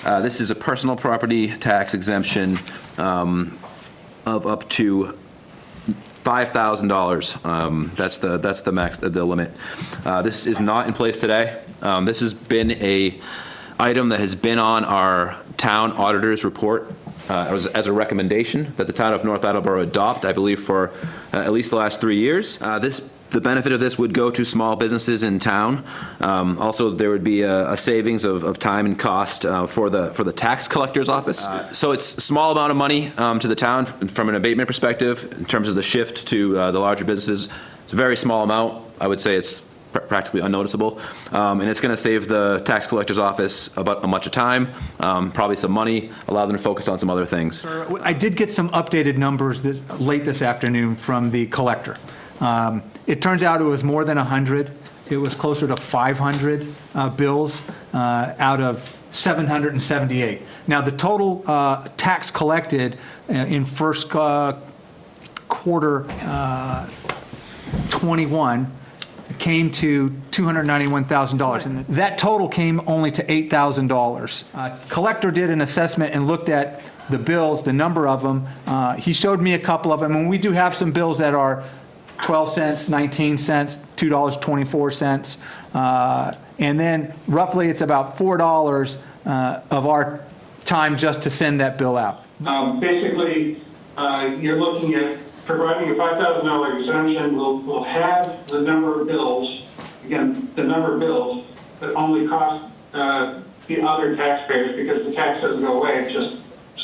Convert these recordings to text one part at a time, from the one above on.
This is a personal property tax exemption of up to $5,000. That's the max, the limit. This is not in place today. This has been a item that has been on our town auditor's report as a recommendation that the town of North Attleboro adopt, I believe, for at least the last 3 years. The benefit of this would go to small businesses in town. Also, there would be a savings of time and cost for the tax collector's office. So it's a small amount of money to the town from an abatement perspective in terms of the shift to the larger businesses. It's a very small amount. I would say it's practically unnoticeable, and it's going to save the tax collector's office a bunch of time, probably some money, allow them to focus on some other things. I did get some updated numbers late this afternoon from the collector. It turns out it was more than 100. It was closer to 500 bills out of 778. Now, the total tax collected in first quarter 21 came to $291,000, and that total came only to $8,000. Collector did an assessment and looked at the bills, the number of them. He showed me a couple of them, and we do have some bills that are 12 cents, 19 cents, $2.24, and then roughly it's about $4 of our time just to send that bill out. Basically, you're looking at providing a $5,000 exemption. Will have the number of bills, again, the number of bills, that only cost the other taxpayers, because the tax doesn't go away, it's just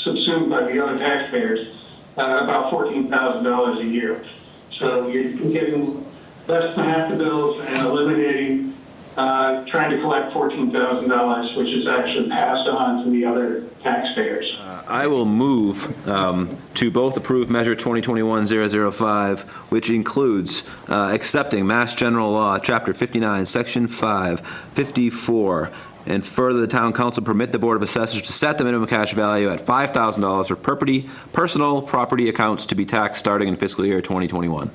subsumed by the other taxpayers, about $14,000 a year. So you're getting less than half the bills and eliminating, trying to collect $14,000, which is actually passed on to the other taxpayers. I will move to both approve Measure 2021-005, which includes accepting Mass General Law, Chapter 59, Section 5, 54, and further the Town Council permit the Board of Assessors to set the minimum cash value at $5,000 for personal property accounts to be taxed starting in fiscal year 2021.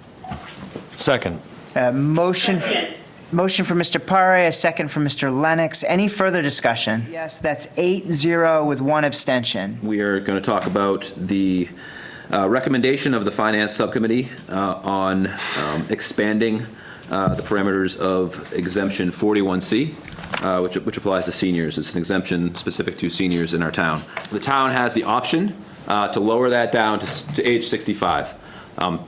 Second. Motion for Mr. Pare, a second for Mr. Lennox. Any further discussion? Yes, that's 8-0 with one abstention. We are going to talk about the recommendation of the Finance Subcommittee on expanding the parameters of exemption 41C, which applies to seniors. It's an exemption specific to seniors in our town. The town has the option to lower that down to age 65.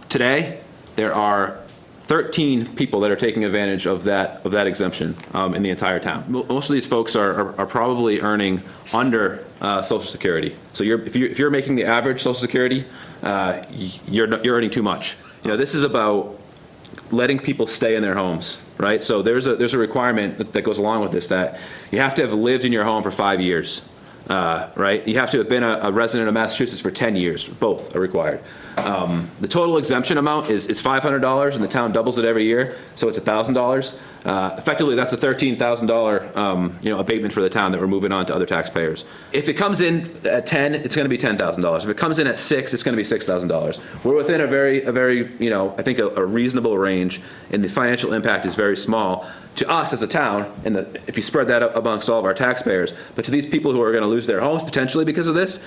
Today, there are 13 people that are taking advantage of that exemption in the entire town. Most of these folks are probably earning under Social Security. So if you're making the average Social Security, you're earning too much. You know, this is about letting people stay in their homes, right? So there's a requirement that goes along with this, that you have to have lived in your home for 5 years, right? You have to have been a resident of Massachusetts for 10 years. Both are required. The total exemption amount is $500, and the town doubles it every year, so it's $1,000. Effectively, that's a $13,000 abatement for the town that we're moving on to other taxpayers. If it comes in at 10, it's going to be $10,000. If it comes in at 6, it's going to be $6,000. We're within a very I think a reasonable range, and the financial impact is very small to us as a town, and if you spread that up amongst all of our taxpayers. But to these people who are going to lose their homes potentially because of this,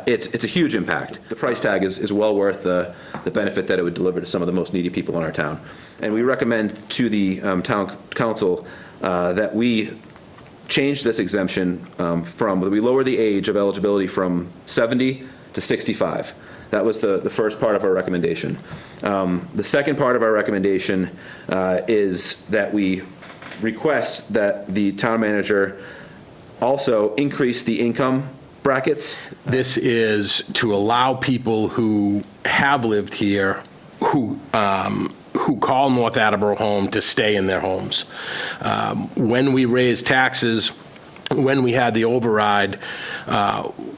it's a huge impact. The price tag is well worth the benefit that it would deliver to some of the most needy people in our town. And we recommend to the town council that we change this exemption we lower the age of eligibility from 70 to 65. That was the first part of our recommendation. The second part of our recommendation is that we request that the town manager also increase the income brackets. This is to allow people who have lived here, who call North Attleboro home, to stay in their homes. When we raised taxes, when we had the override,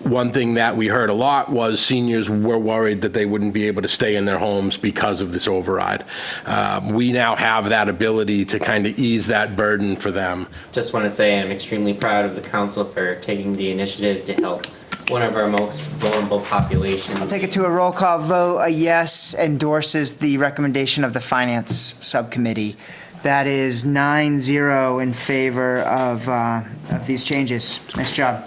one thing that we heard a lot was seniors were worried that they wouldn't be able to stay in their homes because of this override. We now have that ability to kind of ease that burden for them. Just want to say I'm extremely proud of the council for taking the initiative to help one of our most vulnerable populations. I'll take it to a roll call vote. A yes endorses the recommendation of the Finance Subcommittee. That is 9-0 in favor of these changes. Nice job.